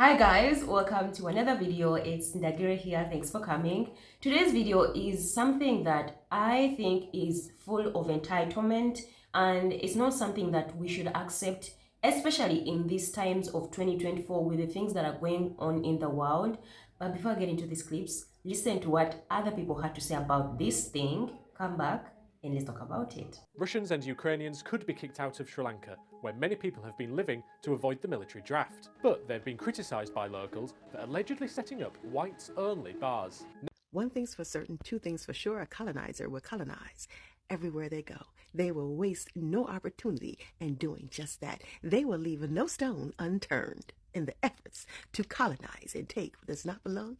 Hi guys, welcome to another video. It's Ndagire here. Thanks for coming. Today's video is something that I think is full of entitlement, and it's not something that we should accept, especially in these times of 2024 with the things that are going on in the world. But before I get into these clips, listen to what other people had to say about this thing. Come back and let's talk about it. Russians and Ukrainians could be kicked out of Sri Lanka, where many people have been living to avoid the military draft. But they've been criticised by locals for allegedly setting up whites-only bars. One thing's for certain, two things for sure: a colonizer will colonize. Everywhere they go, they will waste no opportunity in doing just that. They will leave no stone unturned in the efforts to colonize and take what does not belong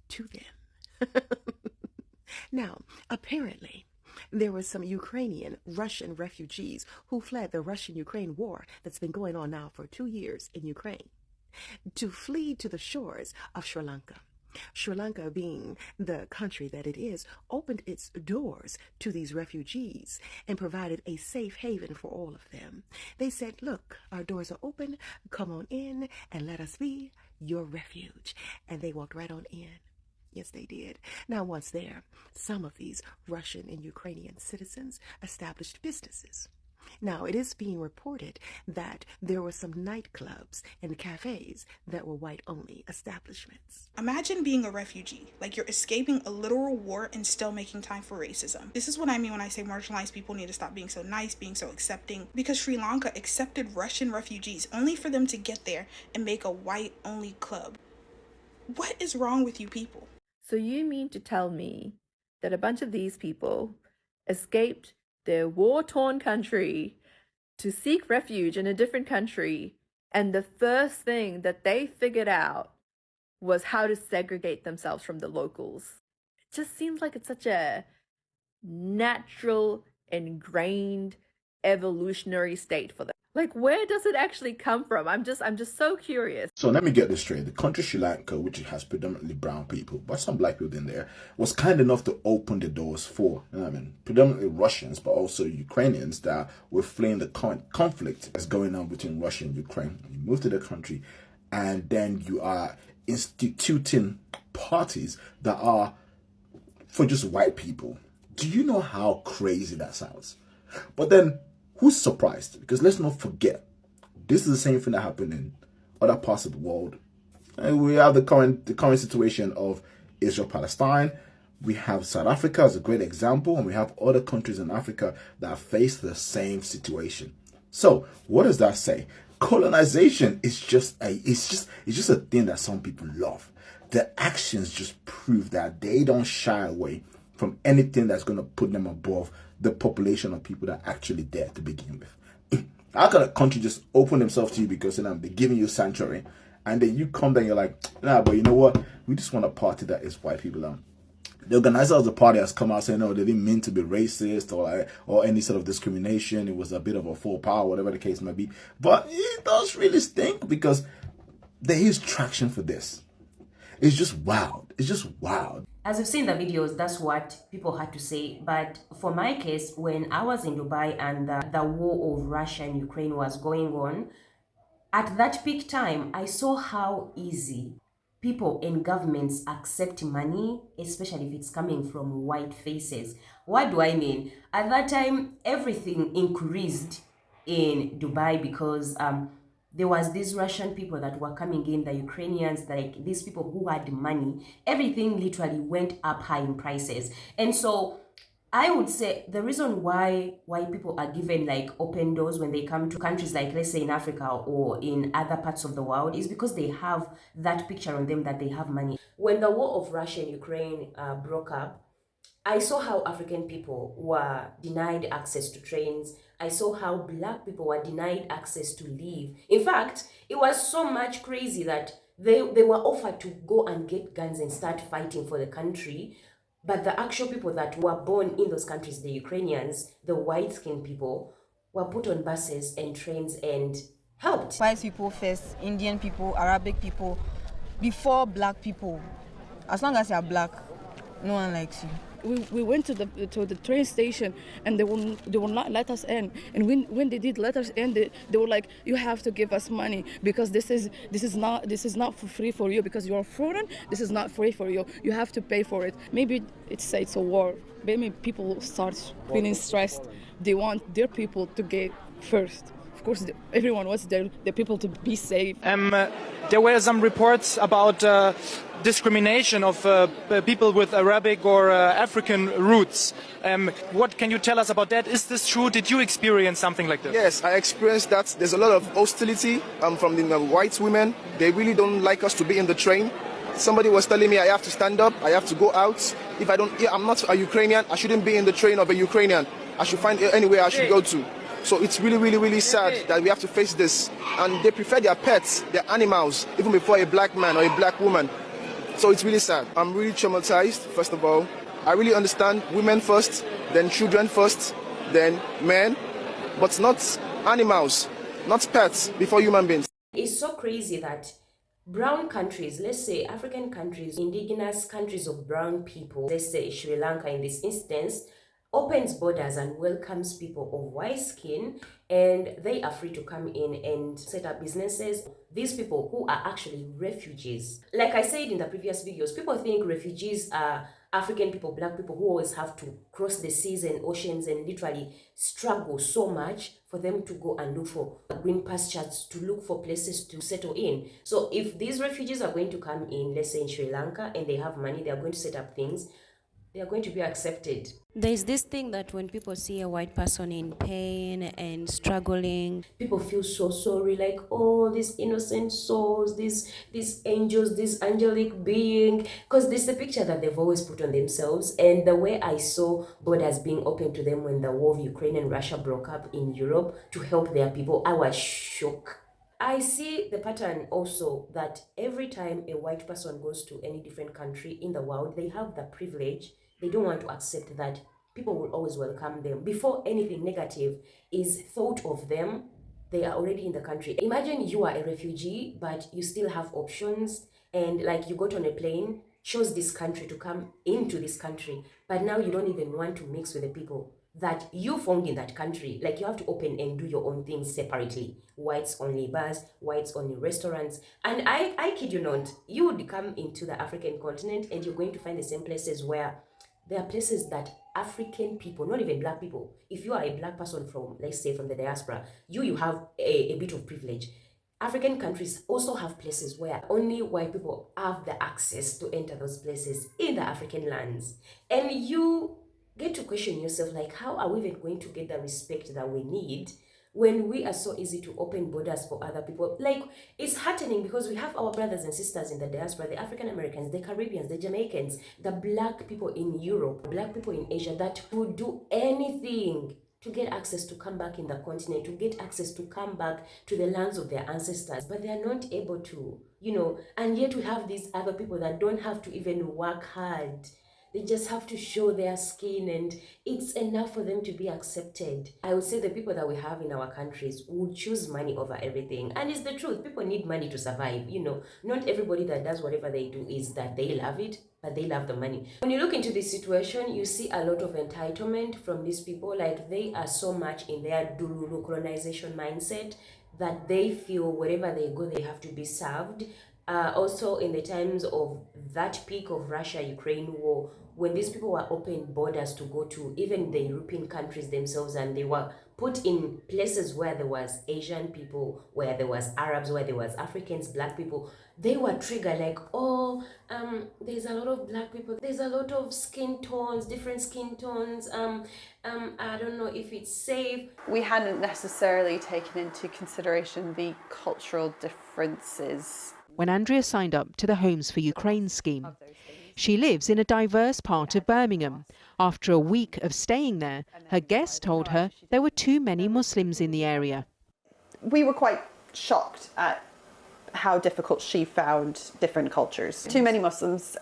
to them. Now, apparently, there were some Ukrainian Russian refugees who fled the Russian-Ukraine war that's been going on now for 2 years in Ukraine to flee to the shores of Sri Lanka. Sri Lanka, being the country that it is, opened its doors to these refugees and provided a safe haven for all of them. They said, look, our doors are open, come on in and let us be your refuge. And they walked right on in. Yes, they did. Now, once there, some of these Russian and Ukrainian citizens established businesses. Now, it is being reported that there were some nightclubs and cafes that were white-only establishments. Imagine being a refugee, like you're escaping a literal war and still making time for racism. This is what I mean when I say marginalized people need to stop being so nice, being so accepting, because Sri Lanka accepted Russian refugees only for them to get there and make a white-only club. What is wrong with you people? So you mean to tell me that a bunch of these people escaped their war-torn country to seek refuge in a different country, and the first thing that they figured out was how to segregate themselves from the locals? It just seems like it's such a natural, ingrained, evolutionary state for them. Like, where does it actually come from? I'm just so curious. So let me get this straight. The country Sri Lanka, which has predominantly brown people, but some black people in there, was kind enough to open the doors for, predominantly Russians, but also Ukrainians that were fleeing the current conflict that's going on between Russia and Ukraine. You move to the country, and then you are instituting parties that are for just white people. Do you know how crazy that sounds? But then, who's surprised? Because let's not forget, this is the same thing that happened in other parts of the world. And we have the current situation of Israel-Palestine. We have South Africa as a great example, and we have other countries in Africa that face the same situation. So, what does that say? Colonization is just a thing that some people love. The actions just prove that they don't shy away from anything that's going to put them above the population of people that are actually there to begin with. How can a country just open themselves to you because they're giving you sanctuary, and then you come there and you're like, nah, but you know what? We just want a party that is white people on. The organizer of the party has come out saying, no, they didn't mean to be racist or any sort of discrimination. It was a bit of a faux pas, whatever the case might be. But it does really stink because there is traction for this. It's just wild. It's just wild. As you've seen the videos, that's what people had to say. But for my case, when I was in Dubai and the war of Russia and Ukraine was going on, at that peak time, I saw how easy people and governments accept money, especially if it's coming from white faces. What do I mean? At that time, everything increased in Dubai because there was these Russian people that were coming in, the Ukrainians, like these people who had money. Everything literally went up high in prices. And so I would say the reason why white people are given like open doors when they come to countries like, let's say in Africa or in other parts of the world, is because they have that picture on them that they have money. When the war of Russia and Ukraine broke up, I saw how African people were denied access to trains. I saw how black people were denied access to leave. In fact, it was so much crazy that they were offered to go and get guns and start fighting for the country. But the actual people that were born in those countries, the Ukrainians, the white-skinned people, were put on buses and trains and helped. White people first, Indian people, Arabic people, before black people. As long as you're black, no one likes you. we went to the train station, and they will not let us in. And when they did let us in, they were like, you have to give us money because this is not for free for you because you're foreign. This is not free for you. You have to pay for it. Maybe it's a war. Maybe people start feeling stressed. They want their people to get first. Of course, everyone wants their people to be safe. There were some reports about discrimination of people with Arabic or African roots. What can you tell us about that? Is this true? Did you experience something like this? Yes, I experienced that. There's a lot of hostility from the white women. They really don't like us to be in the train. Somebody was telling me I have to stand up, I have to go out. If I'm not a Ukrainian, I shouldn't be in the train of a Ukrainian. I should find anywhere I should go to. So it's really, really, really sad that we have to face this. And they prefer their pets, their animals, even before a black man or a black woman. So it's really sad. I'm really traumatized, first of all. I really understand women first, then children first, then men, but not animals, not pets before human beings. It's so crazy that brown countries, let's say African countries, indigenous countries of brown people, let's say Sri Lanka in this instance, opens borders and welcomes people of white skin, and they are free to come in and set up businesses. These people who are actually refugees. Like I said in the previous videos, people think refugees are African people, black people who always have to cross the seas and oceans and literally struggle so much for them to go and look for green pastures, to look for places to settle in. So if these refugees are going to come in, let's say in Sri Lanka, and they have money, they are going to set up things, they are going to be accepted. There's this thing that when people see a white person in pain and struggling, people feel so sorry, like, oh, these innocent souls, these angels, this angelic being, because this is the picture that they've always put on themselves. And the way I saw borders being opened to them when the war of Ukraine and Russia broke up in Europe to help their people, I was shocked. I see the pattern also that every time a white person goes to any different country in the world, they have the privilege. They don't want to accept that people will always welcome them. Before anything negative is thought of them, they are already in the country. Imagine you are a refugee, but you still have options, and like you got on a plane, chose this country to come into this country, but now you don't even want to mix with the people that you found in that country. Like you have to open and do your own things separately. Whites only bars, whites only restaurants. And I kid you not, you would come into the African continent and you're going to find the same places where there are places that African people, not even black people, if you are a black person from, let's say from the diaspora, you have a bit of privilege. African countries also have places where only white people have the access to enter those places in the African lands. And you get to question yourself, like, how are we even going to get the respect that we need when we are so easy to open borders for other people? Like, it's heartening because we have our brothers and sisters in the diaspora, the African Americans, the Caribbeans, the Jamaicans, the black people in Europe, black people in Asia that would do anything to get access to come back in the continent, to get access to come back to the lands of their ancestors, but they are not able to, and yet we have these other people that don't have to even work hard. They just have to show their skin, and it's enough for them to be accepted. I would say the people that we have in our countries would choose money over everything. And it's the truth. People need money to survive. Not everybody that does whatever they do is that they love it, but they love the money. When you look into this situation, you see a lot of entitlement from these people. Like, they are so much in their Dululu colonization mindset that they feel wherever they go, they have to be served. Also, in the times of that peak of Russia-Ukraine war, when these people were open borders to go to even the European countries themselves, and they were put in places where there was Asian people, where there was Arabs, where there was Africans, black people, they were triggered like, there's a lot of black people, there's a lot of skin tones, different skin tones, I don't know if it's safe. We hadn't necessarily taken into consideration the cultural differences. When Andrea signed up to the Homes for Ukraine scheme, she lives in a diverse part of Birmingham. After a week of staying there, her guest told her there were too many Muslims in the area. We were quite shocked at how difficult she found different cultures. Too many Muslims,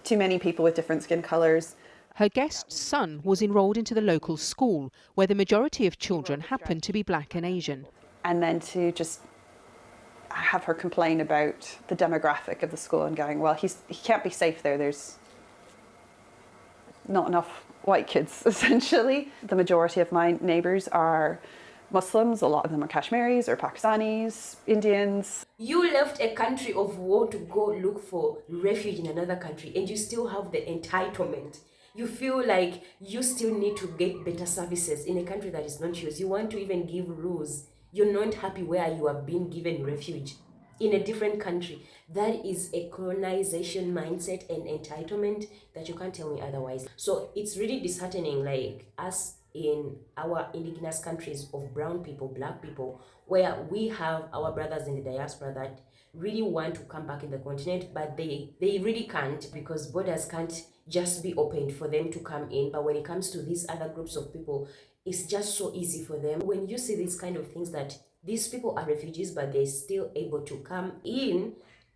too many people with different skin colours. Her guest's son was enrolled into the local school, where the majority of children happened to be black and Asian. And then to just have her complain about the demographic of the school and going, well, he can't be safe there. There's not enough white kids, essentially. The majority of my neighbors are Muslims. A lot of them are Kashmiris or Pakistanis, Indians. You left a country of war to go look for refuge in another country, and you still have the entitlement. You feel like you still need to get better services in a country that is not yours. You want to even give rules. You're not happy where you have been given refuge in a different country. That is a colonization mindset and entitlement that you can't tell me otherwise. So it's really disheartening, like us in our indigenous countries of brown people, black people, where we have our brothers in the diaspora that really want to come back in the continent, but they really can't, because borders can't just be opened for them to come in. But when it comes to these other groups of people, it's just so easy for them. When you see these kind of things, that these people are refugees, but they're still able to come in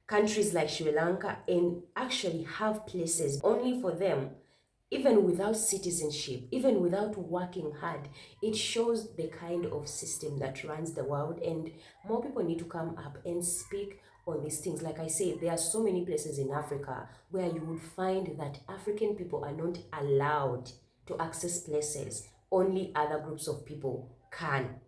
countries like Sri Lanka and actually have places only for them, even without citizenship, even without working hard. It shows the kind of system that runs the world, and more people need to come up and speak on these things. Like I say, there are so many places in Africa where you would find that African people are not allowed to access places. Only other groups of people can.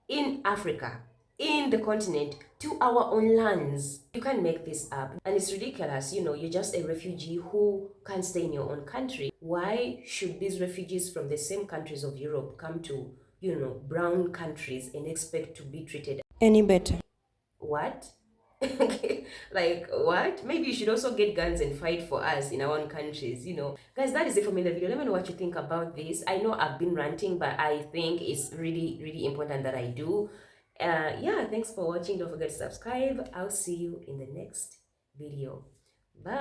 In Africa, in the continent, to our own lands. You can't make this up. And it's ridiculous. You know, you're just a refugee who can't stay in your own country. Why should these refugees from the same countries of Europe come to, you know, brown countries and expect to be treated any better? What? Like, what? Maybe you should also get guns and fight for us in our own countries, you know. Guys, that is it for me in the video. Let me know what you think about this. I know I've been ranting, but I think it's really, really important that I do. Yeah, thanks for watching. Don't forget to subscribe. I'll see you in the next video. Bye.